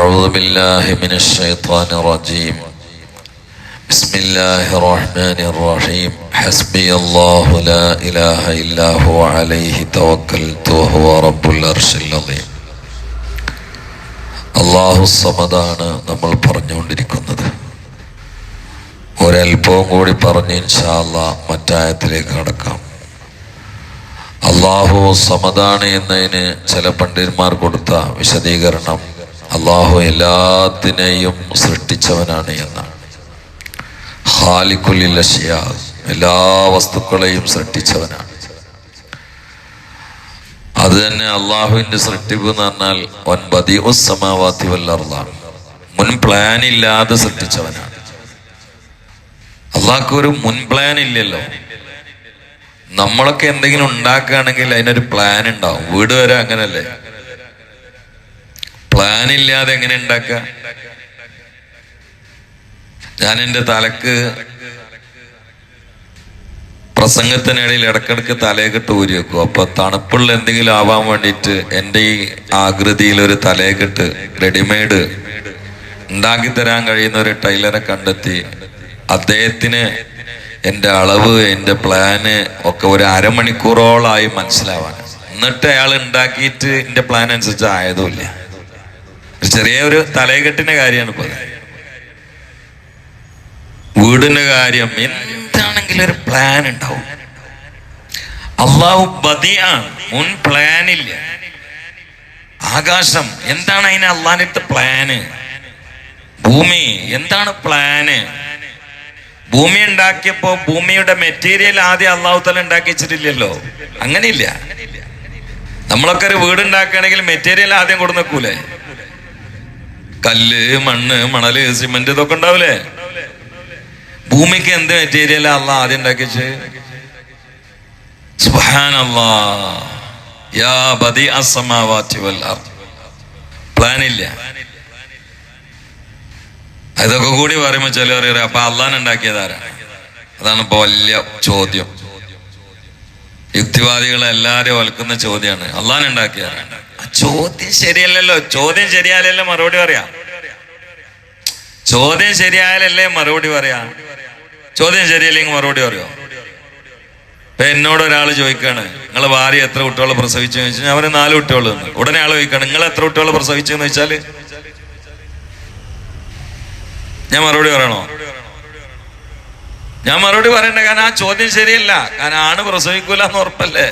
أعوذ بالله من الشيطان الرجيم. بسم الله الرحمن الرحيم. حسبي الله لا إله إلا هو عليه توكلت وهو رب العرش العظيم. അല്ലാഹു സമദാണ് നമ്മൾ പറഞ്ഞുകൊണ്ടിരിക്കുന്നത്. ഒരൽപ്പവും കൂടി പറഞ്ഞ് ഇൻഷാ അല്ലാഹ് മറ്റായത്തിലേക്ക് കടക്കാം. അല്ലാഹു സമദാണ് എന്നതിന് ചില പണ്ഡിതന്മാർ കൊടുത്ത വിശദീകരണം അല്ലാഹു എല്ലാത്തിനെയും സൃഷ്ടിച്ചവനാണ് എന്നാണ്. ഖാലിഖുൽ അശ്യാ, എല്ലാ വസ്തുക്കളെയും സൃഷ്ടിച്ചവനാണ്. അത് തന്നെ അള്ളാഹുവിന്റെ സൃഷ്ടിപ്പ് എന്ന് പറഞ്ഞാൽ വൻ ബദീഉസ് സമാവാതി വൽ അർള്, മുൻ പ്ലാൻ ഇല്ലാതെ സൃഷ്ടിച്ചവനാണ്. അള്ളാഹ്ക്ക് ഒരു മുൻ പ്ലാൻ ഇല്ലല്ലോ. നമ്മളൊക്കെ എന്തെങ്കിലും ഉണ്ടാക്കുകയാണെങ്കിൽ അതിനൊരു പ്ലാൻ ഉണ്ടാവും. വീട് വരെ അങ്ങനല്ലേ, പ്ലാൻ ഇല്ലാതെ എങ്ങനെ ഉണ്ടാക്കുക? ഞാൻ എൻ്റെ തലക്ക് പ്രസംഗത്തിനിടയിൽ ഇടക്കിടക്ക് തലയെക്കെട്ട് ഊരി വെക്കും. അപ്പൊ തണുപ്പുള്ള എന്തെങ്കിലും ആവാൻ വേണ്ടിയിട്ട് എൻ്റെ ഈ ആകൃതിയിൽ ഒരു തലയെക്കെട്ട് റെഡിമെയ്ഡ് ഉണ്ടാക്കി തരാൻ കഴിയുന്ന ഒരു ടൈലറെ കണ്ടെത്തി അദ്ദേഹത്തിന് എൻ്റെ അളവ്, എൻ്റെ പ്ലാന് ഒക്കെ ഒരു അരമണിക്കൂറോളായി മനസ്സിലാവാൻ. എന്നിട്ട് അയാൾ ഉണ്ടാക്കിയിട്ട് എൻ്റെ പ്ലാൻ അനുസരിച്ച് ആയതുമില്ല. ചെറിയ ഒരു തലയെക്കെട്ടിന്റെ കാര്യമാണ് ഇപ്പൊ. വീടിന്റെ കാര്യം എന്താണെങ്കിലും ഒരു പ്ലാൻ ഉണ്ടാവും. അള്ളാഹു ബദിയാണ്, മുൻ പ്ലാൻ ഇല്ല. ആകാശം എന്താണ്, അതിന് അള്ളാഹിന്റെ പ്ലാന്. ഭൂമി എന്താണ് പ്ലാന്. ഭൂമി ഉണ്ടാക്കിയപ്പോ ഭൂമിയുടെ മെറ്റീരിയൽ ആദ്യം അള്ളാഹു തആല ഉണ്ടാക്കി വെച്ചിട്ടില്ലല്ലോ. അങ്ങനെയില്ല. നമ്മളൊക്കെ ഒരു വീട് ഉണ്ടാക്കുകയാണെങ്കിൽ മെറ്റീരിയൽ ആദ്യം കൊടുത്ത് വെക്കൂലേ? കല്ല്, മണ്ണ്, മണല്, സിമന്റ് ഇതൊക്കെ ഉണ്ടാവൂലേ? ഭൂമിക്ക് എന്ത് മെറ്റീരിയൽ അള്ളാഹ് ആദ്യം ഉണ്ടാക്കി വെച്ച്? സുബ്ഹാനല്ലാഹ്, യാ ബദീഅസ് സമാവാതി വൽ അർദ്. പ്ലാൻ ഇല്ല. ഇതൊക്കെ കൂടി പറയുമ്പോ ചിലർ പറയും അപ്പൊ അള്ളാഹ് ഉണ്ടാക്കിയതാരാണ്? അതാണ് ഇപ്പൊ വലിയ ചോദ്യം. യുക്തിവാദികളെ എല്ലാരും വൽക്കുന്ന ചോദ്യമാണ്, അള്ളാഹ് ഉണ്ടാക്കിയതാരാണ്? ചോദ്യം ശരിയല്ലല്ലോ. ചോദ്യം ശരിയായാലല്ലേ മറുപടി പറയാം. ചോദ്യം ശരിയായാലല്ലേ മറുപടി പറയാം. ചോദ്യം ശരിയല്ലെങ്കിൽ മറുപടി പറയോ? ഇപ്പൊ എന്നോട് ഒരാൾ ചോദിക്കാണ്, നിങ്ങളെ ഭാര്യ എത്ര കുട്ടികളെ പ്രസവിച്ചു എന്ന് ചോദിച്ചാൽ അവന് 4 കുട്ടികൾ. ഉടനെ ആൾ ചോദിക്കാണ്, നിങ്ങൾ എത്ര കുട്ടികളെ പ്രസവിച്ചു എന്ന് വെച്ചാല് ഞാൻ മറുപടി പറയണോ? ഞാൻ മറുപടി പറയണ്ട. കാരണം ആ ചോദ്യം ശരിയല്ല. കാരണം ആണ് പ്രസവിക്കൂല എന്ന് ഉറപ്പല്ലേ?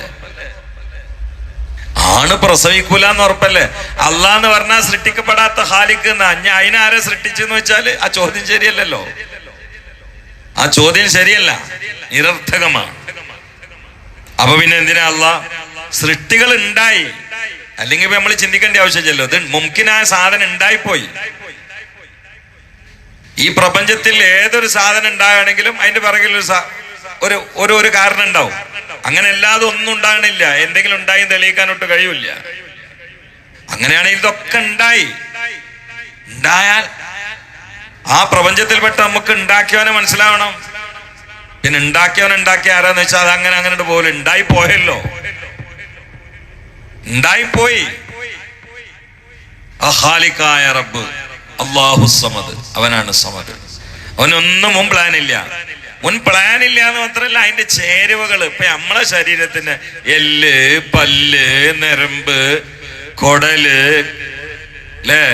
ആണ് പ്രസവിക്കൂല എന്ന് ഉറപ്പല്ലേ? അള്ളാഹ് എന്ന് പറഞ്ഞാൽ സൃഷ്ടിക്കപ്പെടാത്ത ഖാലിഖ് എന്നാ. ഞാൻ അതിനാരെ സൃഷ്ടിച്ചെന്ന് വെച്ചാല് ആ ചോദ്യം ശരിയല്ലല്ലോ. ആ ചോദ്യം ശരിയല്ല, നിരർത്ഥകമാണ്. അപ്പൊ പിന്നെ എന്തിനാ അള്ളാഹ് സൃഷ്ടികൾ ഉണ്ടായി? അല്ലെങ്കിൽ ഇപ്പൊ നമ്മൾ ചിന്തിക്കേണ്ട ആവശ്യമില്ലല്ലോ. ഇത് മുംകിനായ സാധനം ഉണ്ടായിപ്പോയി. ഈ പ്രപഞ്ചത്തിൽ ഏതൊരു സാധനം ഉണ്ടാകണമെങ്കിലും അതിന്റെ പിറകിൽ ഒരു കാരണം ഉണ്ടാവും. അങ്ങനെ അല്ലാതെ ഒന്നും ഉണ്ടാകണില്ല. എന്തെങ്കിലും ഉണ്ടായി തെളിയിക്കാനൊട്ട് കഴിയില്ല. അങ്ങനെയാണെങ്കിൽ ഇതൊക്കെ ഉണ്ടായാൽ ആ പ്രപഞ്ചത്തിൽപ്പെട്ട നമുക്ക് ഉണ്ടാക്കിയവനെ മനസ്സിലാവണം. പിന്നെ ഉണ്ടാക്കിയ ആരാന്ന് വെച്ചാൽ അത് അങ്ങനെ പോലും ഉണ്ടായി പോയല്ലോ. ഉണ്ടായിപ്പോയി. ഖാലിഖായ റബ്ബ് അല്ലാഹു സമദ്, അവനാണ് സമദ്. അവനൊന്നും മുൻ പ്ലാൻ ഇല്ല. മുൻ പ്ലാൻ ഇല്ല എന്ന് മാത്രമല്ല, അതിന്റെ ചേരുവകൾ ഇപ്പൊ നമ്മളെ ശരീരത്തിന് എല്ല്, പല്ല്, നരമ്പ്, കൊടല്, അല്ലേ,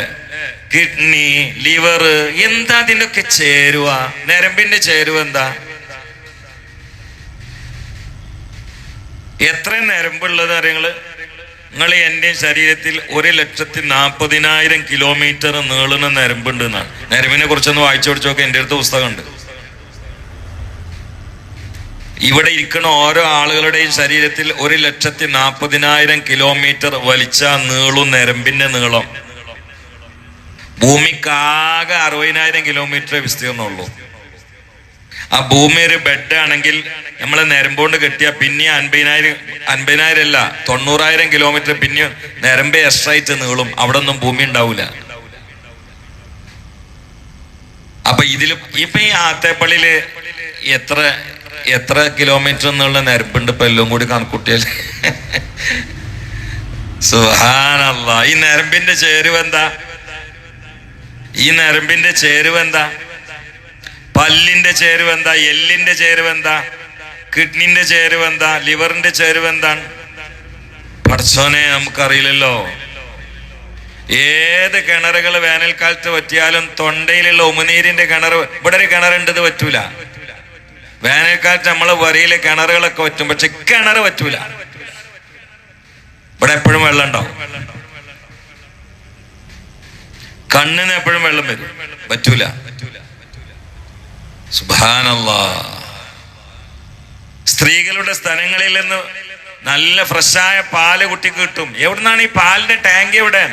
കിഡ്നി, ലിവർ, എന്താ അതിന്റെ ഒക്കെ ചേരുവ? നരമ്പിന്റെ ചേരുവ എന്താ? എത്ര നരമ്പുള്ളത് അറിയങ്ങള്? നിങ്ങൾ എൻ്റെ ശരീരത്തിൽ 1,40,000 കിലോമീറ്റർ നീളുന്ന നരമ്പുണ്ട് എന്നാണ്. നരമ്പിനെ കുറിച്ചൊന്ന് വായിച്ചു പഠിച്ചോക്കെ. എൻ്റെ അടുത്ത് പുസ്തകമുണ്ട്. ഇവിടെ ഇരിക്കുന്ന ഓരോ ആളുകളുടെയും ശരീരത്തിൽ 1,40,000 കിലോമീറ്റർ വലിച്ച നീളും നരമ്പിന്റെ നീളം. ഭൂമിക്കാകെ 60,000 കിലോമീറ്റർ വിസ്തീർണമുള്ളൂ. ആ ഭൂമി ഒരു ബെഡ് ആണെങ്കിൽ നമ്മളെ നരമ്പോണ്ട് കെട്ടിയ പിന്നെ 50,000 അല്ല 90,000 കിലോമീറ്റർ പിന്നെ നരമ്പ് എക്സ്ട്രായിട്ട് നീളും. അവിടെ ഒന്നും ഭൂമി ഉണ്ടാവൂല. അപ്പൊ ഇപ്പൊ ഈ ആത്തേപ്പള്ളിയില് എത്ര കിലോമീറ്റർ എന്നുള്ള നരമ്പുണ്ട്? ഇപ്പൊ എല്ലാം കൂടി കണക്കൂട്ടിയാൽ സുബ്ഹാനല്ലാഹ്. ഈ നരമ്പിന്റെ ചേരുവ എന്താ? ഈ നരമ്പിന്റെ ചേരുവ എന്താ? പല്ലിന്റെ ചേരുവ എന്താ? എല്ലിന്റെ ചേരുവ എന്താ? കിഡ്നിന്റെ ചേരുവ എന്താ? ലിവറിന്റെ ചേരുവ എന്താണ്? പടച്ചോനെ നമുക്കറിയില്ലല്ലോ. ഏത് കിണറുകൾ വേനൽക്കാലത്ത് പറ്റിയാലും തൊണ്ടയിലുള്ള ഉമിനീരിന്റെ കിണർ, ഇവിടെ ഒരു കിണറുണ്ട്, ഇത് പറ്റൂല. വേനൽക്കാലത്ത് നമ്മള് വരയിലെ കിണറുകളൊക്കെ പറ്റും, പക്ഷെ കിണർ പറ്റൂല. ഇവിടെ എപ്പോഴും വെള്ളം ഉണ്ടാവും. കണ്ണിന് എപ്പോഴും വെള്ളം വരും, പറ്റൂല. സുബ്ഹാനല്ലാഹ്. സ്ത്രീകളുടെ സ്ഥലങ്ങളിൽ നിന്ന് നല്ല ഫ്രഷായ പാല് കുട്ടിക്ക് കിട്ടും. എവിടുന്നാണ് ഈ പാലിന്റെ ടാങ്ക്? എവിടെ?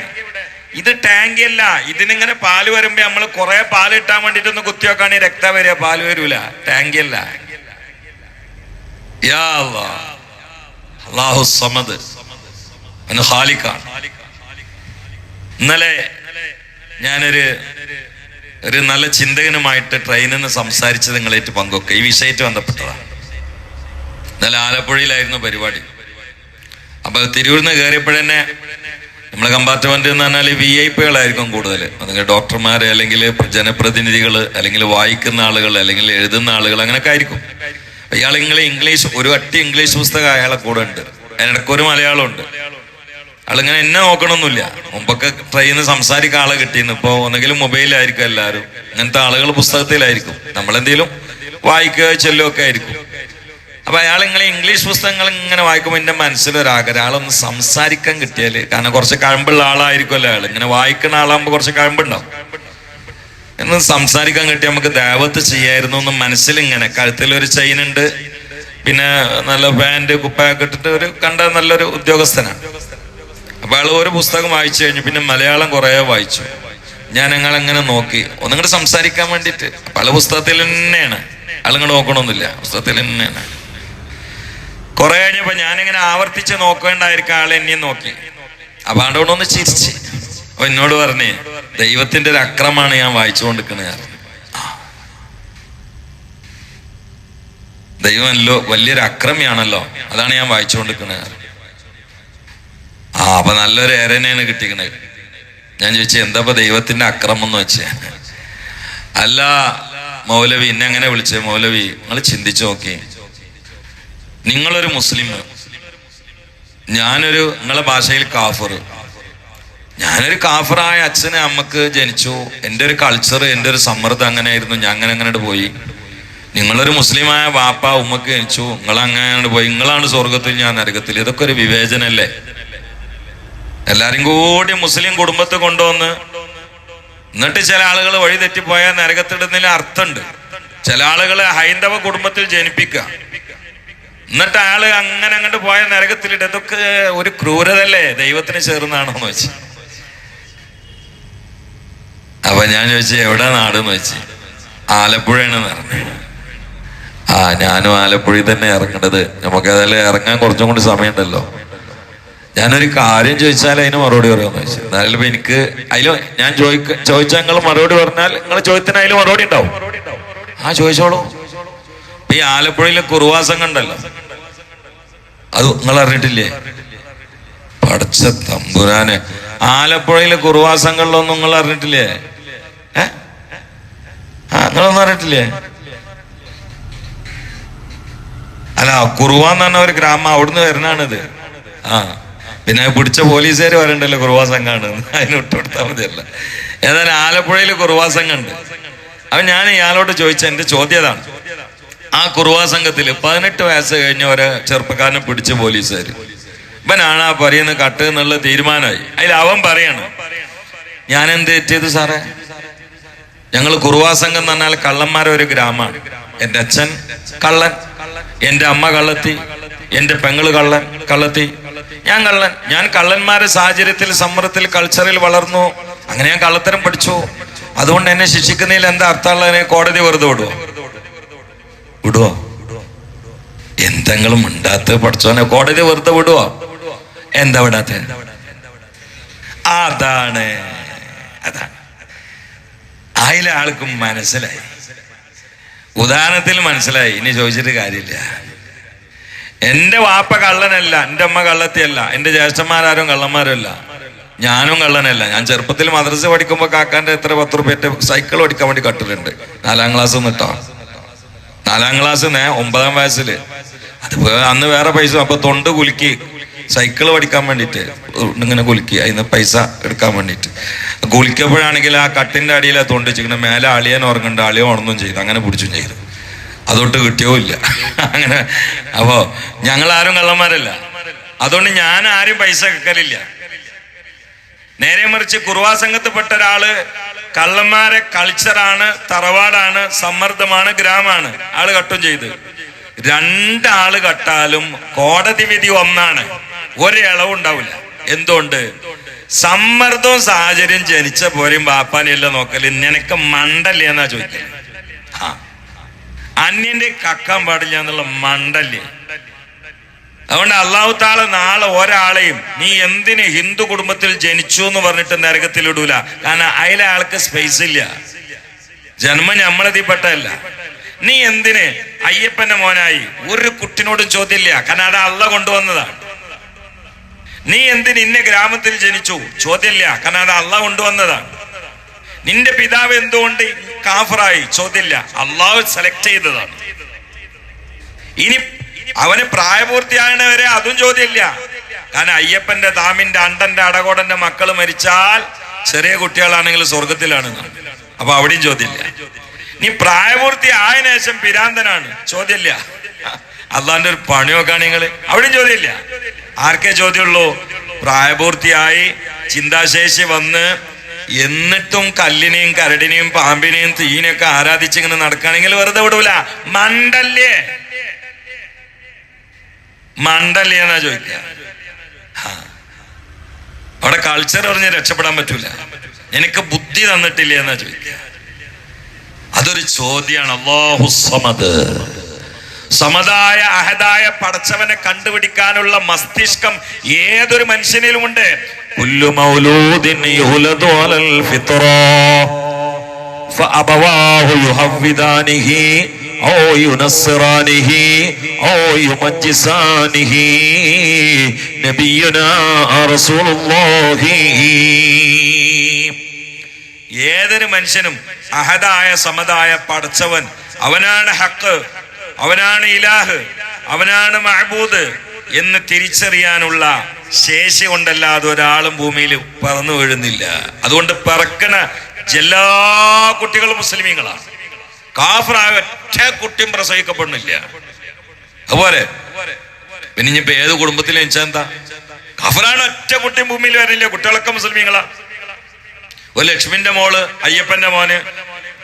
ഇത് ടാങ്ക് അല്ല. ഇതിനിങ്ങനെ പാല് വരുമ്പോ നമ്മള് കുറെ പാല് കിട്ടാൻ വേണ്ടിട്ടൊന്ന് കുത്തിവെക്കാണ് രക്തം വരിക, പാല് വരൂല. ടാങ്ക് അല്ല. യാ അല്ലാഹ്, അല്ലാഹു സമദ്, ഖാലിഖാണ്. ഇന്നലെ ഞാനൊരു നല്ല ചിന്തകനുമായിട്ട് ട്രെയിനിൽ നിന്ന് സംസാരിച്ചത് നിങ്ങളായിട്ട് പങ്കുവെക്കുക. ഈ വിഷയമായിട്ട് ബന്ധപ്പെട്ടതാണ്. ഇന്നലെ ആലപ്പുഴയിലായിരുന്നു പരിപാടി. അപ്പൊ തിരൂരിൽ നിന്ന് കയറിയപ്പോഴന്നെ നമ്മളെ കമ്പാർട്ട്മെന്റ് എന്ന് പറഞ്ഞാൽ VIP-കളായിരിക്കും കൂടുതൽ. അല്ലെങ്കിൽ ഡോക്ടർമാര്, അല്ലെങ്കിൽ ജനപ്രതിനിധികൾ, അല്ലെങ്കിൽ വായിക്കുന്ന ആളുകൾ, അല്ലെങ്കിൽ എഴുതുന്ന ആളുകൾ, അങ്ങനെയൊക്കെ ആയിരിക്കും. ഇയാൾ ഇംഗ്ലീഷ്, ഒരു അട്ടി ഇംഗ്ലീഷ് പുസ്തകം അയാളെ കൂടെ ഉണ്ട്. അതിനിടയ്ക്കൊരു മലയാളം ഉണ്ട്. ആളിങ്ങനെ എന്നെ നോക്കണമൊന്നുമില്ല. മുമ്പൊക്കെ ട്രെയിനിൽ സംസാരിക്കാൻ ആളെ കിട്ടിയിരുന്നു. ഇപ്പൊ ഒന്നെങ്കിലും മൊബൈലായിരിക്കും എല്ലാവരും. ഇങ്ങനത്തെ ആളുകൾ പുസ്തകത്തിലായിരിക്കും. നമ്മളെന്തെങ്കിലും വായിക്കുക ചെല്ലുമൊക്കെ ആയിരിക്കും. അപ്പൊ അയാൾ ഇങ്ങനെ ഇംഗ്ലീഷ് പുസ്തകങ്ങൾ ഇങ്ങനെ വായിക്കുമ്പോൾ എൻ്റെ മനസ്സിലൊരാഗ്രഹം, ആളൊന്ന് സംസാരിക്കാൻ കിട്ടിയാല്. കാരണം കുറച്ച് കഴമ്പുള്ള ആളായിരിക്കുമല്ലോ അയാൾ. ഇങ്ങനെ വായിക്കുന്ന ആളാകുമ്പോൾ കുറച്ച് കഴമ്പുണ്ടാവും. എന്ന് സംസാരിക്കാൻ കിട്ടിയ നമുക്ക് ദഅവത്ത് ചെയ്യായിരുന്നു എന്ന് മനസ്സിലിങ്ങനെ. കഴുത്തിലൊരു ചെയിൻ ഉണ്ട്, പിന്നെ നല്ല പാൻറ് കുപ്പായൊക്കെ ഇട്ടിട്ട് ഒരു കണ്ട നല്ലൊരു ഉദ്യോഗസ്ഥനാണ്. അപ്പൊ അയാൾ ഒരു പുസ്തകം വായിച്ചു കഴിഞ്ഞു. പിന്നെ മലയാളം കുറെ വായിച്ചു. ഞാൻ ഞങ്ങളെങ്ങനെ നോക്കി ഒന്നിങ്ങോട്ട് സംസാരിക്കാൻ വേണ്ടിയിട്ട്. പല പുസ്തകത്തിൽ തന്നെയാണ്, ആളിങ്ങോട്ട് നോക്കണമെന്നില്ല, പുസ്തകത്തിൽ തന്നെയാണ്. കുറെ കഴിഞ്ഞപ്പോ ഞാനിങ്ങനെ ആവർത്തിച്ച് നോക്കേണ്ടായിരിക്കും, ആളെ എന്നെയും നോക്കി. അപ്പൊ ആണ്ടോണ്ടൊന്ന് ചിരിച്ച്. അപ്പൊ എന്നോട് പറഞ്ഞേ, ദൈവത്തിന്റെ ഒരു അക്രമാണ് ഞാൻ വായിച്ചുകൊണ്ടിരിക്കുന്നത്. ദൈവമല്ലോ വലിയൊരു അക്രമിയാണല്ലോ, അതാണ് ഞാൻ വായിച്ചുകൊണ്ടിരിക്കുന്നത്. അപ്പൊ നല്ലൊരു ഏരനെയാണ് കിട്ടിക്കണത്. ഞാൻ ചോദിച്ചു, എന്താ ഇപ്പൊ ദൈവത്തിന്റെ അക്രമം എന്ന് വെച്ചേ? അല്ല മൗലവി, എന്നെ അങ്ങനെ വിളിച്ചേ. മൗലവി, നിങ്ങൾ ചിന്തിച്ചു നോക്കി, നിങ്ങളൊരു മുസ്ലിം, ഞാനൊരു, നിങ്ങളെ ഭാഷയിൽ കാഫർ. ഞാനൊരു കാഫറായ അച്ഛനെ അമ്മക്ക് ജനിച്ചു. എൻ്റെ ഒരു കൾച്ചർ, എൻ്റെ ഒരു സമ്മർദ്ദം അങ്ങനെയായിരുന്നു. ഞാൻ അങ്ങനെ പോയി. നിങ്ങളൊരു മുസ്ലിമായ വാപ്പ ഉമ്മക്ക് ജനിച്ചു, നിങ്ങളങ്ങനെ പോയി. നിങ്ങളാണ് സ്വർഗത്തിൽ, ഞാൻ നരകത്തിൽ. ഇതൊക്കെ ഒരു വിവേചനല്ലേ? എല്ലാരും കൂടി മുസ്ലിം കുടുംബത്തെ കൊണ്ടുവന്ന്, എന്നിട്ട് ചില ആളുകൾ വഴി തെറ്റിപ്പോയാൽ നരകത്തിടുന്നതിൽ അർത്ഥമുണ്ട്. ചില ആളുകളെ ഹൈന്ദവ കുടുംബത്തിൽ ജനിപ്പിക്കുക, എന്നിട്ട് അയാള് അങ്ങനെ അങ്ങോട്ട് പോയ നരകത്തിലിട്ട്. ഇതൊക്കെ ഒരു ക്രൂരതല്ലേ? ദൈവത്തിന് ചേർന്നാണോ എന്ന് വെച്ച്. അപ്പൊ ഞാൻ ചോദിച്ചു, എവിടെ നാടെന്ന് വെച്ച്. ആലപ്പുഴയാണെന്ന് പറഞ്ഞു. ഞാനും ആലപ്പുഴയിൽ തന്നെ ഇറങ്ങേണ്ടത്. നമുക്ക് അതിൽ ഇറങ്ങാൻ കുറച്ചും കൂടി സമയമുണ്ടല്ലോ. ഞാനൊരു കാര്യം ചോദിച്ചാൽ അതിന് മറുപടി പറയാമെന്ന് വെച്ചു. എന്നാലും എനിക്ക് അതിൽ ഞാൻ ചോദിച്ചാൽ നിങ്ങൾ മറുപടി പറഞ്ഞാൽ നിങ്ങൾ ചോദ്യത്തിന് അതിൽ മറുപടി ഉണ്ടാവും. ചോദിച്ചോളൂ. ഈ ആലപ്പുഴയിലെ കുറുവാ സംഘം ഉണ്ടല്ലോ, അത് നിങ്ങൾ അറിഞ്ഞിട്ടില്ലേ? പടച്ച തമ്പുരാനെ, ആലപ്പുഴയിലെ കുറുവാ സംഘങ്ങളിലൊന്നും നിങ്ങൾ അറിഞ്ഞിട്ടില്ലേ? നിങ്ങളൊന്നും അറിഞ്ഞിട്ടില്ലേ? അല്ല, കുറുവാന്ന് പറഞ്ഞ ഒരു ഗ്രാമം, അവിടുന്ന് വരുന്നതാണിത്. പിന്നെ പിടിച്ച പോലീസുകാർ വരണ്ടല്ലോ കുറുവാ സംഘമാണ്, അതിന് വിട്ടുകൊടുത്താൽ മതിയല്ല. ഏതായാലും ആലപ്പുഴയിൽ കുറുവാ സംഘം ഉണ്ട്. അപ്പൊ ഞാൻ ഇയാളോട് ചോദിച്ച എന്റെ ചോദ്യം അതാണ്. ആ കുറുവാ സംഘത്തിൽ 18 വയസ്സ് കഴിഞ്ഞ ഒരു ചെറുപ്പക്കാരനെ പിടിച്ച പോലീസുകാർ. ഇവനാണ് ആ പറയുന്ന കട്ട് എന്നുള്ള തീരുമാനമായി. അതിൽ അവൻ പറയാണ്, ഞാൻ എന്ത് തെറ്റിയത് സാറേ? ഞങ്ങൾ കുറുവാ സംഘം എന്ന് പറഞ്ഞാൽ കള്ളന്മാരെ ഒരു ഗ്രാമമാണ്. എൻ്റെ അച്ഛൻ കള്ളൻ, എൻ്റെ അമ്മ കള്ളത്തി, എൻ്റെ പെങ്ങള് കള്ളത്തി, ഞാൻ കള്ളൻ. ഞാൻ കള്ളന്മാരുടെ സാഹചര്യത്തിൽ, സമ്മർദ്ദത്തിൽ, കൾച്ചറിൽ വളർന്നു. അങ്ങനെ ഞാൻ കള്ളത്തരം പഠിച്ചു. അതുകൊണ്ട് എന്നെ ശിക്ഷിക്കുന്നതിൽ എന്താ അർത്ഥമുള്ളതിനെ? കോടതി വെറുതെ വിടുവോ? എന്തെങ്കിലും ഉണ്ടാത്ത പഠിച്ചോനെ കോടതി വെറുതെ വിടുവോ? എന്താ വിടാത്ത? അതാണ് അതിലെ ആൾക്കും മനസ്സിലായി. ഉദാഹരണത്തിൽ മനസ്സിലായി. ഇനി ചോദിച്ചിട്ട് കാര്യമില്ല. എൻ്റെ വാപ്പ കള്ളനല്ല, എൻ്റെ അമ്മ കള്ളത്തിയല്ല, എൻ്റെ ജ്യേഷ്ഠന്മാരും കള്ളന്മാരല്ല. ഞാനും കള്ളനല്ല. ഞാൻ ചെറുപ്പത്തിൽ മദ്രസ പഠിക്കുമ്പോൾ കാക്കാന്റെ എത്ര 10 റുപ്യന്റെ സൈക്കിൾ ഓടിക്കാൻ വേണ്ടി കട്ടിലുണ്ട്. 4ാം ക്ലാസ് നിട്ടോ, 4ാം ക്ലാസ് 9ാം വയസ്സില്. അത് അന്ന് വേറെ പൈസ. അപ്പൊ തൊണ്ട് കുലുക്കി സൈക്കിൾ പഠിക്കാൻ വേണ്ടിയിട്ട് ഇങ്ങനെ കുലുക്കി അതിന് പൈസ എടുക്കാൻ വേണ്ടിയിട്ട് കുലിക്കപ്പോഴാണെങ്കിൽ ആ കട്ടിന്റെ അടിയിലെ തൊണ്ട് വെച്ചിങ്ങനെ മേലെ അളിയൻ ഉറങ്ങണ്ട, അളിയൻ ഉണർന്നും ചെയ്തു. അങ്ങനെ പിടിച്ചും ചെയ്തു. അതൊട്ട് കിട്ടിയോ ഇല്ല. അങ്ങനെ അപ്പോ ഞങ്ങളാരും കള്ളന്മാരല്ല. അതുകൊണ്ട് ഞാൻ ആരും പൈസ വെക്കലില്ല. നേരെ മറിച്ച് കുർവാ സംഘത്തിൽപ്പെട്ട ഒരാള് കള്ളന്മാരെ കൾച്ചറാണ്, തറവാടാണ്, സമ്മർദ്ദമാണ്, ഗ്രാമാണ്. ആള് കട്ടും ചെയ്ത്. 2 ആള് കട്ടാലും കോടതി വിധി ഒന്നാണ്, ഒരിളവും ഉണ്ടാവില്ല. എന്തുകൊണ്ട്? സമ്മർദ്ദവും സാഹചര്യം ജനിച്ച പോരെയും ബാപ്പാനെയല്ല നോക്കല്, നിനക്ക് മണ്ടല്ലേ എന്നാ ചോദിക്കല്. അന്യന്റെ കക്കാൻ പാടില്ല എന്നുള്ള മണ്ടല്ലേ. അതുകൊണ്ട് അള്ളാഹു തആല നാളെ ഒരാളെയും നീ എന്തിന് ഹിന്ദു കുടുംബത്തിൽ ജനിച്ചു എന്ന് പറഞ്ഞിട്ട് നരകത്തിൽ ഇടൂല. കാരണം അതിലെ ആൾക്ക് സ്പേസ് ഇല്ല. ജന്മം നമ്മളതിൽപ്പെട്ടല്ല. നീ എന്തിന് അയ്യപ്പന്റെ മോനായി ഒരു കുട്ടിനോടും ചോദ്യമില്ല. കാരണം അത് അള്ള കൊണ്ടുവന്നതാണ്. നീ എന്തിന് ഇന്ന ഗ്രാമത്തിൽ ജനിച്ചു ചോദ്യമില്ല. കാരണം അത് അള്ള കൊണ്ടുവന്നതാണ്. നിന്റെ പിതാവ് എന്തുകൊണ്ട് കാഫറായി ചോദ്യമില്ല. അള്ളാഹു സെലക്ട് ചെയ്തതാണ്. ഇനി അവന് പ്രായപൂർത്തിയായവരെ അതും ചോദ്യമില്ല. കാരണം അയ്യപ്പന്റെ താമിന്റെ അണ്ടന്റെ അടകോടന്റെ മക്കൾ മരിച്ചാൽ ചെറിയ കുട്ടികളാണെങ്കിൽ സ്വർഗത്തിലാണ്. അപ്പൊ അവിടെയും ചോദ്യമില്ല. നീ പ്രായപൂർത്തിയായ ശേഷം പിരാന്തനാണ് ചോദ്യമില്ല. അള്ളാന്റെ ഒരു പണി നോക്കാണ് നിങ്ങള്, അവിടെയും ചോദ്യമില്ല. ആർക്കേ ചോദ്യമുള്ളൂ? പ്രായപൂർത്തിയായി ചിന്താശേഷി വന്ന് എന്നിട്ടും കല്ലിനെയും കരടിനെയും പാമ്പിനെയും തീനെയൊക്കെ ആരാധിച്ചിങ്ങനെ നടക്കുകയാണെങ്കിൽ വെറുതെ വിടൂല. മണ്ടല്ലേ മണ്ടല്ലേ എന്നാ ചോദിക്കുക. അവിടെ കൾച്ചർ പറഞ്ഞ് രക്ഷപ്പെടാൻ പറ്റൂല. എനിക്ക് ബുദ്ധി തന്നിട്ടില്ലേ എന്നാ ചോദിക്കുക. അതൊരു ചോദ്യമാണ്. അല്ലാഹു സമദ്, സമദായ അഹദായ പടച്ചവനെ കണ്ടുപിടിക്കാനുള്ള മസ്തിഷ്കം ഏതൊരു മനുഷ്യനിലുമുണ്ട്. കുല്ലു മൗലൂദിൻ യുലദു അലൽ ഫിത്ര ഫഅബവാഹു യുഹവ്വിദാനിഹി ഔ യുനസ്സിറാനിഹി ഔ യുമജ്ജിസാനിഹി നബിയുനാ റസൂലുള്ളാഹി. ഏതൊരു മനുഷ്യനും അഹദായ സമദായ പടച്ചവൻ അവനാണ് ഹക്ക്, അവനാണ് ഇലാഹ്, അവനാണ് മഅബൂദ് എന്ന് തിരിച്ചറിയാനുള്ള ശേഷി കൊണ്ടല്ലാതെ ഒരാളും ഭൂമിയിൽ പറന്നു വീഴുന്നില്ല. അതുകൊണ്ട് പിറക്കണ എല്ലാ കുട്ടികളും മുസ്ലിമീങ്ങളാണ്. കാഫിറായ ഒറ്റ കുട്ടിയും പ്രസവിക്കപ്പെടുന്നില്ല. അതുപോലെ പിന്നെ ഇനിയിപ്പോ ഏത് കുടുംബത്തിൽ ജനിച്ചാ എന്താ? കാഫിറാണ് ഒറ്റ കുട്ടിയും ഭൂമിയിൽ വരുന്നില്ല. കുട്ടികളൊക്കെ മുസ്ലിമീങ്ങളാ. ഒരു ലക്ഷ്മിന്റെ മോള് അയ്യപ്പന്റെ മോന്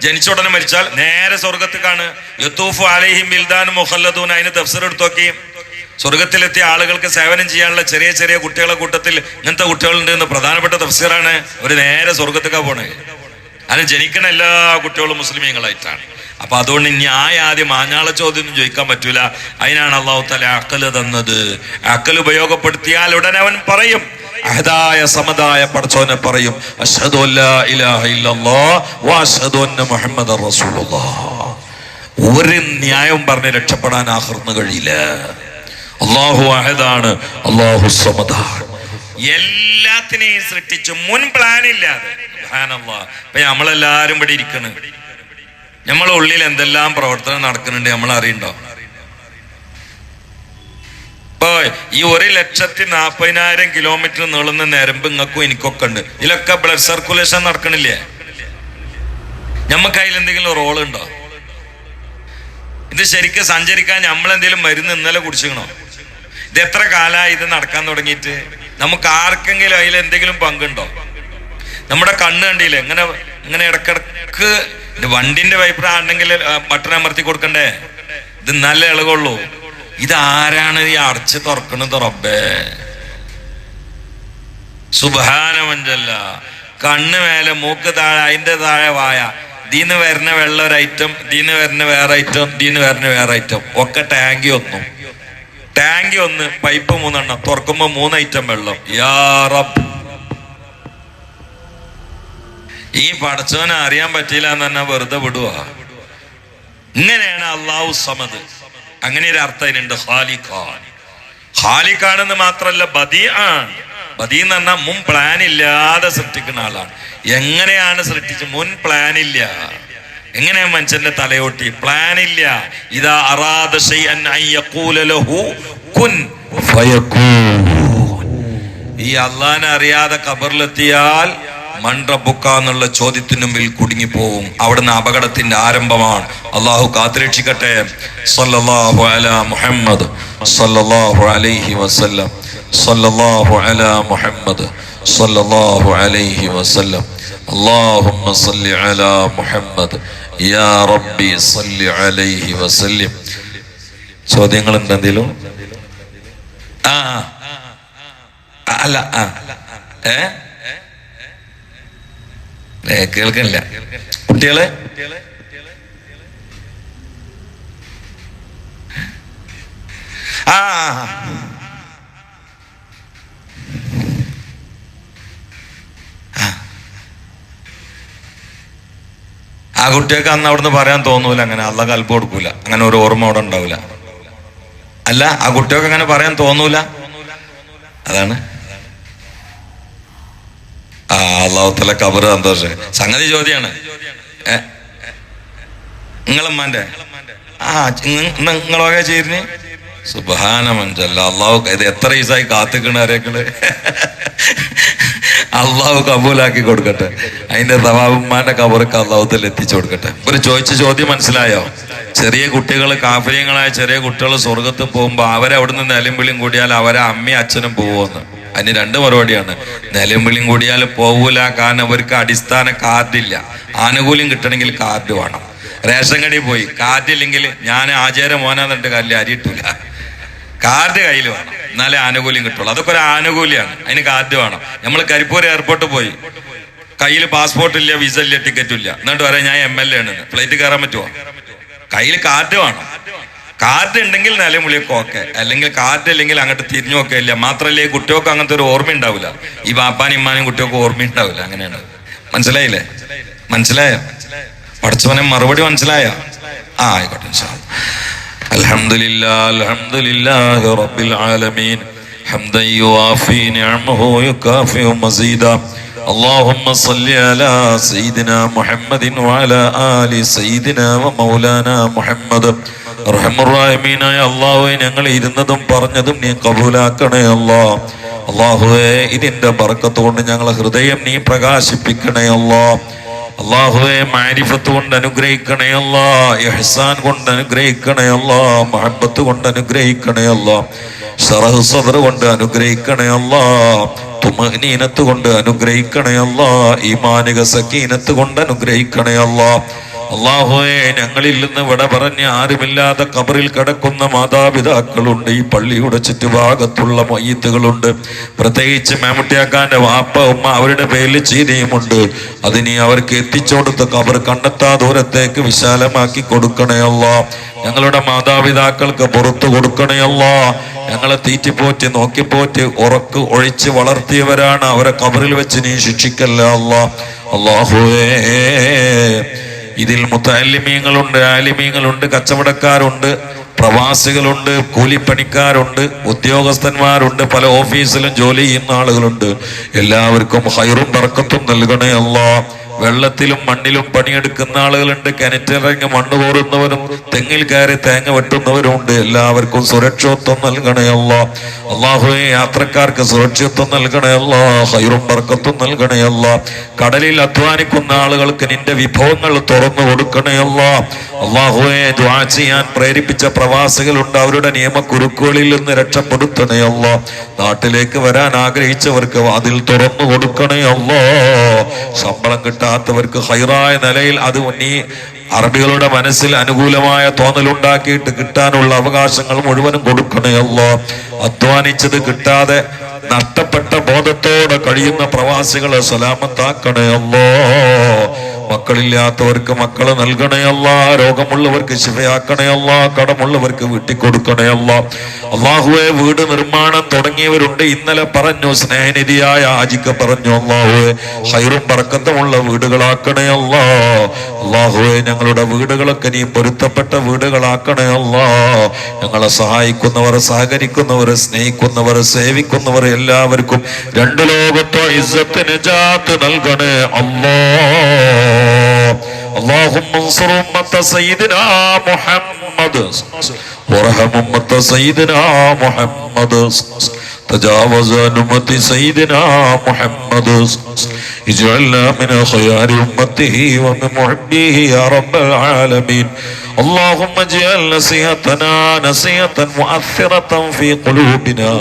ജനിച്ച ഉടനെ മരിച്ചാൽ നേരെ സ്വർഗത്തേക്കാണ്. യതൂഫു അലൈഹിം വിൽദാനും മുഖല്ലദൂൻ. അതിന് തഫ്സീർ എടുത്ത് നോക്കി. സ്വർഗത്തിലെത്തിയ ആളുകൾക്ക് സേവനം ചെയ്യാനുള്ള ചെറിയ ചെറിയ കുട്ടികളെ കൂട്ടത്തിൽ ഇങ്ങനത്തെ കുട്ടികളുണ്ട് എന്ന് പ്രധാനപ്പെട്ട തഫ്സീറാണ്. ഒരു നേരെ സ്വർഗത്തേക്കാ പോണേ. അതിന് ജനിക്കണ എല്ലാ കുട്ടികളും മുസ്ലിമീങ്ങളായിട്ടാണ്. അപ്പൊ അതുകൊണ്ട് ഇനി ആദ്യം ആഞ്ഞാള ചോദ്യം ഒന്നും ചോദിക്കാൻ പറ്റൂല. അതിനാണ് അല്ലാഹു തആല അഖല് തന്നത്. അഖൽ ഉപയോഗപ്പെടുത്തിയാൽ ഉടനെ അവൻ പറയും, അഹദായ സമദായ പടച്ചവനെ പറയും, അശ്ഹദു അല്ലാ ഇലാഹ ഇല്ലല്ലാഹ് വ അശ്ഹദു അന്ന മുഹമ്മദർ റസൂലുള്ളാഹ്. ഒരു ന്യായവും പറഞ്ഞ് രക്ഷപ്പെടാൻ ആഖിറിന് കഴിയില്ല. അല്ലാഹു അഹദാണ്, അല്ലാഹു സമദാണ്. എല്ലാത്തിനെയും സൃഷ്ടിച്ചു, മുൻ പ്ലാൻ ഇല്ലാതെ. സുബ്ഹാനല്ലാഹ്. ഇപ്പൊ നമ്മളെല്ലാരും ഇവിടെ ഇരിക്കണ്, നമ്മളെ ഉള്ളിൽ എന്തെല്ലാം പ്രവർത്തനം നടക്കുന്നുണ്ട് നമ്മൾ അറിയണ്ടോ? ഇപ്പൊ ഈ 1,40,000 കിലോമീറ്റർ നീളുന്ന ഞരമ്പ് നിങ്ങൾക്കും എനിക്കൊക്കെ ഉണ്ട്. ഇതിലൊക്കെ ബ്ലഡ് സർക്കുലേഷൻ നടക്കണില്ലേ? നമുക്ക് അതിൽ എന്തെങ്കിലും റോളുണ്ടോ? ഇത് ശരിക്കും സഞ്ചരിക്കാൻ നമ്മളെന്തെങ്കിലും മരുന്ന് ഇന്നലെ കുടിച്ചിക്കണോ? ഇത് എത്ര കാലമായി ഇത് നടക്കാൻ തുടങ്ങിയിട്ട്? നമുക്ക് ആർക്കെങ്കിലും അതിൽ എന്തെങ്കിലും പങ്കുണ്ടോ? നമ്മുടെ കണ്ണ് കണ്ടില്ലേ ഇങ്ങനെ ഇങ്ങനെ ഇടക്കിടക്ക് വണ്ടിന്റെ വൈപ്പർ ആണെങ്കിൽ ബട്ടൺ അമർത്തി കൊടുക്കണ്ടേ? ഇത് നല്ല ഇളകുള്ളൂ. ഇതാരാണ് ഈ അടച്ച് തുറക്കണത്? റബ്ബേ സുബ്ഹാനമഞ്ചല്ല. കണ്ണ് മേലെ, മൂക്ക് താഴെ, അതിന്റെ താഴെ വായ. ദീന്ന് വരുന്ന വെള്ളം ഒരു ഐറ്റം, ദീന്ന് വരുന്ന വേറെ ഐറ്റം, ദീന്ന് വരുന്ന വേറെ ഐറ്റം. ഒക്കെ ടാങ്കി ഒന്ന്, പൈപ്പ് 3 എണ്ണം. തുറക്കുമ്പോ 3 ഐറ്റം വെള്ളം. യാ റബ്ബ്, ഈ പടച്ചവനെ അറിയാൻ പറ്റിയില്ല എന്ന് തന്നെ വെറുതെ വിടുക. ഇങ്ങനെയാണ് അല്ലാഹു സമദ്. അങ്ങനെ ഒരു അർത്ഥം ഇതിനുണ്ട്. ഖാലിഖാണെന്ന് മാത്രല്ല ബദീആൻ, ബദീ എന്ന് പറഞ്ഞാൽ മുൻ പ്ലാൻ ഇല്ലാതെ സൃഷ്ടിക്കുന്ന ആളാണ്. എങ്ങനെയാണ് സൃഷ്ടിച്ച്? മുൻ പ്ലാൻ ഇല്ല. എങ്ങനെയാ മനുഷ്യന്റെ തലയോട്ടി? പ്ലാൻ ഇല്ല. ഇദാ അറാദ ശൈഅൻ അൻ യഖൂല ലഹു കുൻ ഫയകൂൻ. ഈ അള്ളാനെ അറിയാതെ ഖബറിലെത്തിയാൽ മൻ റബ്ബുക എന്നുള്ള ചോദ്യത്തിന് മുമ്പിൽ കുടുങ്ങിപ്പോവും. അവിടുന്ന് അപകടത്തിന്റെ ആരംഭമാണ്. അള്ളാഹു കാത്തുരക്ഷിക്കട്ടെ. സല്ലല്ലാഹു അലാ മുഹമ്മദ് സല്ലല്ലാഹു അലൈഹി വസല്ലം. സല്ലല്ലാഹു അലാ മുഹമ്മദ് സല്ലല്ലാഹു അലൈഹി വസല്ലം. അല്ലാഹുമ്മ സല്ലി അലാ മുഹമ്മദ് യാ റബ്ബി സല്ലി അലൈഹി വസല്ലം. ചോദ്യങ്ങൾ ഉണ്ടെങ്കിലും അല്ല കേൾക്കണില്ല കുട്ടികളെ. ആ കുട്ടികൾക്ക് അന്ന് അവിടുന്ന് പറയാൻ തോന്നൂല. അങ്ങനെ അള്ള കൽപ്പ് കൊടുക്കൂല. അങ്ങനെ ഒരു ഓർമ്മ അവിടെ ഉണ്ടാവില്ല. അല്ല, ആ കുട്ടികൾക്ക് അങ്ങനെ പറയാൻ തോന്നൂല. അതാണ് അള്ളാഹുത്തല ഖബറ് സന്തോഷം. സംഗതി ചോദ്യാണ്. നിങ്ങളമ്മാന്റെ നിങ്ങളൊക്കെ ചേരുന്നേ സുബ്ഹാന മൻജല്ല. അള്ളാഹു ഇത് എത്ര ഈസായി കാത്തിക്കണ ആരേക്കള്. അള്ളാഹു കബൂലാക്കി കൊടുക്കട്ടെ. അതിന്റെ തവാബുമാന്റെ ഖബർക്ക് അള്ളാഹുത്തൽ എത്തിച്ചു കൊടുക്കട്ടെ. ഒരു ചോദിച്ച ചോദ്യം മനസ്സിലായോ? ചെറിയ കുട്ടികൾ, കാഫര്യങ്ങളായ ചെറിയ കുട്ടികൾ സ്വർഗത്ത് പോകുമ്പോ അവരെ അവിടുന്ന് നിലവിളിയും കൂടിയാൽ അവരെ അമ്മയും അച്ഛനും പോവുമെന്ന്. അതിന് രണ്ട് മറുപടിയാണ്. നിലവിളിയും കൂടിയാൽ പോവൂല. കാരണം അവർക്ക് അടിസ്ഥാന കാർഡില്ല. ആനുകൂല്യം കിട്ടണമെങ്കിൽ കാർഡ് വേണം. റേഷൻ കടയിൽ പോയി കാർഡില്ലെങ്കിൽ ഞാൻ ആചാര മോനാന്നിട്ട് കാലിൽ അരിയിട്ടില്ല. കാർഡ് കയ്യിൽ വേണം, എന്നാലേ ആനുകൂല്യം കിട്ടുള്ളൂ. അതൊക്കെ ഒരു ആനുകൂല്യമാണ്. അതിന് കാർഡ് വേണം. നമ്മൾ കരിപ്പൂർ എയർപോർട്ട് പോയി, കയ്യിൽ പാസ്പോർട്ട് ഇല്ല, വിസ ഇല്ല, ടിക്കറ്റും ഇല്ല, എന്നിട്ട് പറയാം ഞാൻ MLA ആണെന്ന്. ഫ്ലൈറ്റ് കയറാൻ പറ്റുമോ? കയ്യിൽ കാർഡ് വേണം. കാർഡ് ഉണ്ടെങ്കിൽ നിലവിളിയൊക്കെ ഓക്കെ. അല്ലെങ്കിൽ കാർഡ് ഇല്ലെങ്കിൽ അങ്ങോട്ട് തിരിഞ്ഞു നോക്കെ ഇല്ല. മാത്രമല്ലേ കുട്ടികൾക്ക് അങ്ങനത്തെ ഒരു ഓർമ്മ ഉണ്ടാവില്ല. ഈ ബാപ്പാനും ഇമ്മാനും കുട്ടികൾക്ക് ഓർമ്മ ഉണ്ടാവില്ല. അങ്ങനെയാണ്. മനസ്സിലായില്ലേ? മനസ്സിലായോ? പഠിച്ചവനെ മറുപടി മനസ്സിലായോ? ആയിക്കോട്ടെ. അൽഹംദുലില്ലാഹ് അൽഹംദുലില്ലാഹി റബ്ബിൽ ആലമീൻ ഹംദൻ യുവാഫി നിഅമഹു യുകാഫിഉ മസീദാ. اللهم صل على سيدنا محمد وعلى آل سيدنا ومولانا محمد. റഹ്മാനായ അല്ലാഹുവേ, ഞങ്ങൾ ഇരുന്നതും പറഞ്ഞതും നീ കബൂലാക്കണേ അല്ലാഹ്. അല്ലാഹുവേ, ഇതിന്റെ ബർക്കത്ത് കൊണ്ട് ഞങ്ങളെ ഹൃദയം നീ പ്രകാശിപ്പിക്കണേ അല്ലാഹ്. അല്ലാഹുവേ, മാരിഫത്ത് കൊണ്ട് അനുഗ്രഹിക്കണേ അല്ലാഹ്. ഇഹ്സാൻ കൊണ്ട് അനുഗ്രഹിക്കണേ അല്ലാഹ്. മഹബ്ബത്ത് കൊണ്ട് അനുഗ്രഹിക്കണേ അല്ലാഹ്. ശറഹ് സദ്ർ കൊണ്ട് അനുഗ്രഹിക്കണേ അല്ലാഹ്. തുമഅനീനത്ത് കൊണ്ട് അനുഗ്രഹിക്കണേ അല്ലാഹ്. ഈമാനിക സക്കീനത്ത് കൊണ്ട് അനുഗ്രഹിക്കണേ അല്ലാഹ്. അല്ലാഹുവേ, ഞങ്ങളിൽ നിന്ന് വിട പറഞ്ഞ് ആരുമില്ലാതെ ഖബറിൽ കിടക്കുന്ന മാതാപിതാക്കളുണ്ട്. ഈ പള്ളിയുടെ ചുറ്റുഭാഗത്തുള്ള മയ്യിത്തുകളുണ്ട്. പ്രത്യേകിച്ച് മേമുട്ടിയാക്കാന്റെ വാപ്പ ഉമ്മ, അവരുടെ പേരിൽ ചീരയുമുണ്ട്. അതിനെ അവർക്ക് എത്തിച്ചുകൊടുത്ത് ഖബർ കണ്ടെത്താ ദൂരത്തേക്ക് വിശാലമാക്കി കൊടുക്കണേ അല്ലാഹ്. ഞങ്ങളുടെ മാതാപിതാക്കൾക്ക് പുറത്തു കൊടുക്കണേ അല്ലാഹ്. ഞങ്ങളെ തീറ്റിപ്പോറ്റി നോക്കിപ്പോറ്റി ഉറക്ക് ഒഴിച്ച് വളർത്തിയവരാണ്. അവരെ ഖബറിൽ വെച്ച് നീ ശിക്ഷിക്കല്ല അല്ലാഹ്. അല്ലാഹുവേ, ഇതിൽ മുത്തഅല്ലിമീങ്ങളുണ്ട്, ആലിമീങ്ങളുണ്ട്, കച്ചവടക്കാരുണ്ട്, പ്രവാസികളുണ്ട്, കൂലിപ്പണിക്കാരുണ്ട്, ഉദ്യോഗസ്ഥന്മാരുണ്ട്, പല ഓഫീസിലും ജോലി ചെയ്യുന്ന ആളുകളുണ്ട്. എല്ലാവർക്കും ഹൈറും ബർക്കത്തും നൽകണേ അല്ലാഹ്. വെള്ളത്തിലും മണ്ണിലും പണിയെടുക്കുന്ന ആളുകളുണ്ട്. കിണറ്റിലിറങ്ങി മണ്ണ് കോരുന്നവരും തെങ്ങിൽ കയറി തേങ്ങ വെട്ടുന്നവരും ഉണ്ട്. എല്ലാവർക്കും സുരക്ഷിതത്വം നൽകണേ അല്ലാഹ്. അല്ലാഹുവേ, യാത്രക്കാർക്ക് സുരക്ഷിതത്വം നൽകണേ അല്ലാഹ്. ഹൈറും ബർക്കത്തും നൽകണേ അല്ലാഹ്. കടലിൽ അധ്വാനിക്കുന്ന ആളുകൾക്ക് നിന്റെ വിഭവങ്ങൾ തുറന്നു കൊടുക്കണേ അല്ലാഹ്. അല്ലാഹുവേ, ദുആ ചെയ്യാൻ പ്രേരിപ്പിച്ച പ്രവാസികളുണ്ട്. അവരുടെ നിയമക്കുരുക്കുകളിൽ നിന്ന് രക്ഷപ്പെടുത്തണേ അല്ലാഹ്. നാട്ടിലേക്ക് വരാൻ ആഗ്രഹിച്ചവർക്ക് വാതിൽ തുറന്നു കൊടുക്കണേ അല്ലാഹ്. ശമ്പളം കിട്ടാത്തവർക്ക് ഹൈറായ നിലയിൽ അത് നീ അറബികളുടെ മനസ്സിൽ അനുകൂലമായ തോന്നലുണ്ടാക്കിയിട്ട് കിട്ടാനുള്ള അവകാശങ്ങൾ മുഴുവനും കൊടുക്കണേ അല്ലാഹ്. അധ്വാനിച്ചത് കിട്ടാതെ നഷ്ടപ്പെട്ട ബോധത്തോടെ കഴിയുന്ന പ്രവാസികളെ സലാമത്താക്കണേ അല്ലാഹ്. മക്കളില്ലാത്തവർക്ക് മക്കളെ നൽകണേ അല്ലാ, രോഗമുള്ളവർക്ക് ശിഫയാക്കണേ അല്ലാ, കടമുള്ളവർക്ക് വീട്ടിക്കൊടുക്കണേ അല്ലാ. അള്ളാഹുവെ, വീട് നിർമ്മാണം തുടങ്ങിയവരുണ്ട്. ഇന്നലെ പറഞ്ഞു, സ്നേഹനിധിയായ ആജിക്ക് പറഞ്ഞു, അള്ളാഹുവെ ഹൈറും ബർക്കത്തുമുള്ള വീടുകളാക്കണേ അല്ലാ. അള്ളാഹുവെ, ഞങ്ങളുടെ വീടുകളൊക്കെ നീ പൊരുത്തപ്പെട്ട വീടുകളാക്കണേ അല്ലാ. ഞങ്ങളെ സഹായിക്കുന്നവർ, സഹകരിക്കുന്നവർ, സ്നേഹിക്കുന്നവർ, സേവിക്കുന്നവർ എല്ലാവർക്കും രണ്ടു ലോകത്തോ ഇസ്സത്ത് നിജാത്ത് നൽകണേ അല്ലാ. اللهم انصر أمة سيدنا محمد وارحم أمة سيدنا محمد تجاوز عن أمة سيدنا محمد اجعلنا من خيار أمته ومن محبيه يا رب العالمين. اللهم اجعل نصيحتنا نصيحة مؤثرة في قلوبنا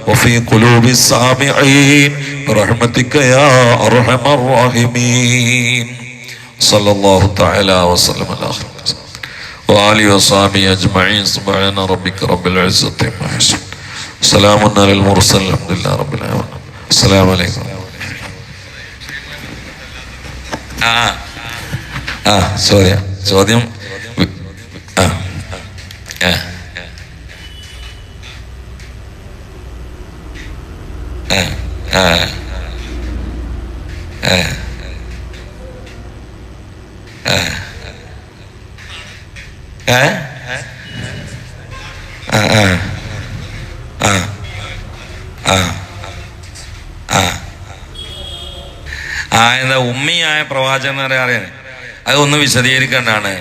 وفي قلوب السامعين برحمتك يا أرحم الراحمين. صلى الله تعالى وسلم على خير وآله وصحبه أجمعين. سبحان ربك رب العزة عما يصفون سلام على المرسلين الحمد لله رب العالمين. السلام عليكم. സോറി, ചോദ്യം എന്താ ഉമ്മിയായ പ്രവാചകൻ അറിയാൻ അതൊന്ന് വിശദീകരിക്കേണ്ടതാണ്.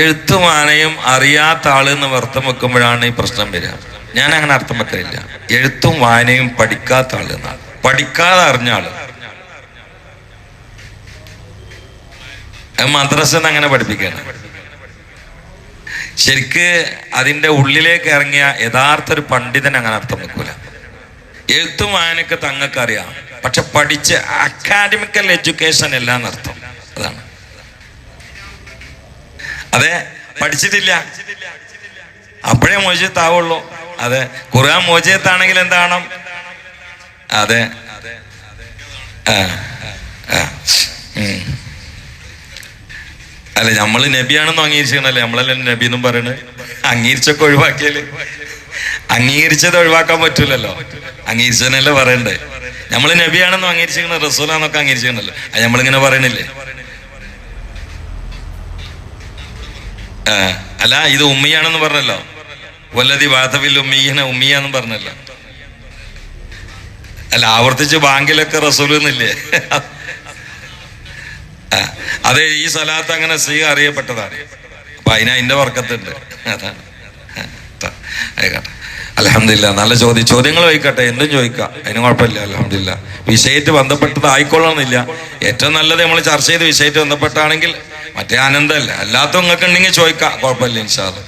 എഴുത്തും വായനയും അറിയാത്ത ആളെന്ന് അർത്ഥം വെക്കുമ്പോഴാണ് ഈ പ്രശ്നം വരിക. ഞാൻ അങ്ങനെ അർത്ഥം വെക്കലില്ല. എഴുത്തും വായനയും പഠിക്കാത്ത ആള് എന്നാണ്. പഠിക്കാതെ അറിഞ്ഞ ആള് മദ്രസന്ന് അങ്ങനെ പഠിപ്പിക്കണം. ശരിക്ക് അതിൻ്റെ ഉള്ളിലേക്ക് ഇറങ്ങിയ യഥാർത്ഥ ഒരു പണ്ഡിതൻ അങ്ങനെ അർത്ഥം വെക്കൂല. എഴുത്തും വായനയൊക്കെ തങ്ങൾക്ക് അറിയാം, പക്ഷെ പഠിച്ച് അക്കാഡമിക്കൽ എഡ്യൂക്കേഷൻ അല്ല എന്നർത്ഥം. അതാണ്. അതെ, പഠിച്ചിട്ടില്ല, അപ്പോഴേ മോചിത്താവുള്ളൂ. അതെ, ഖുർആൻ മോചിത്താണെങ്കിൽ എന്താണ്? അതെ, അല്ലെ നമ്മള് നബിയാണെന്നും അംഗീകരിച്ചല്ലേ? നമ്മളല്ലേ നബി എന്നും പറയണത്. അംഗീകരിച്ചൊക്കെ ഒഴിവാക്കിയാല് അംഗീകരിച്ചത് ഒഴിവാക്കാൻ പറ്റൂലല്ലോ. അംഗീകരിച്ചതന്നല്ലേ പറയണ്ടേ? നമ്മള് നബിയാണെന്നും അംഗീകരിച്ചിരിക്കണ, റസൂലാന്നൊക്കെ അംഗീകരിച്ചിരിക്കണല്ലോ. അത് നമ്മളിങ്ങനെ പറയണില്ലേ? അല്ല, ഇത് ഉമ്മിയാണെന്ന് പറഞ്ഞല്ലോ. വല്ലതി വാതവിൽ ഉമ്മീന ഉമ്മിയാന്നും പറഞ്ഞല്ലോ. അല്ല, ആവർത്തിച്ച് ബാങ്കിലൊക്കെ റസൂൽ എന്നില്ലേ? അതെ, ഈ സ്ഥലത്ത് അങ്ങനെ സ്ത്രീ അറിയപ്പെട്ടതാണ്. അപ്പൊ അതിന്റെ വർക്കത്തുണ്ട്. അതാണ്. ആയിക്കോട്ടെ, അൽഹംദുലില്ലാ. നല്ല ചോദ്യങ്ങൾ ചോദിക്കട്ടെ, എന്തും ചോദിക്കാം, അതിന് കുഴപ്പമില്ല. അൽഹംദുലില്ലാ. വിഷയമായിട്ട് ബന്ധപ്പെട്ടത് ആയിക്കൊള്ളണമെന്നില്ല. ഏറ്റവും നല്ലത് നമ്മൾ ചർച്ച ചെയ്ത് വിഷയമായിട്ട് ബന്ധപ്പെട്ടാണെങ്കിൽ മറ്റേ ആനന്ദമല്ല. അല്ലാത്ത നിങ്ങൾക്ക് ഉണ്ടെങ്കിൽ ചോദിക്കാം, കുഴപ്പമില്ല. ഇൻഷാ അല്ലാഹ്.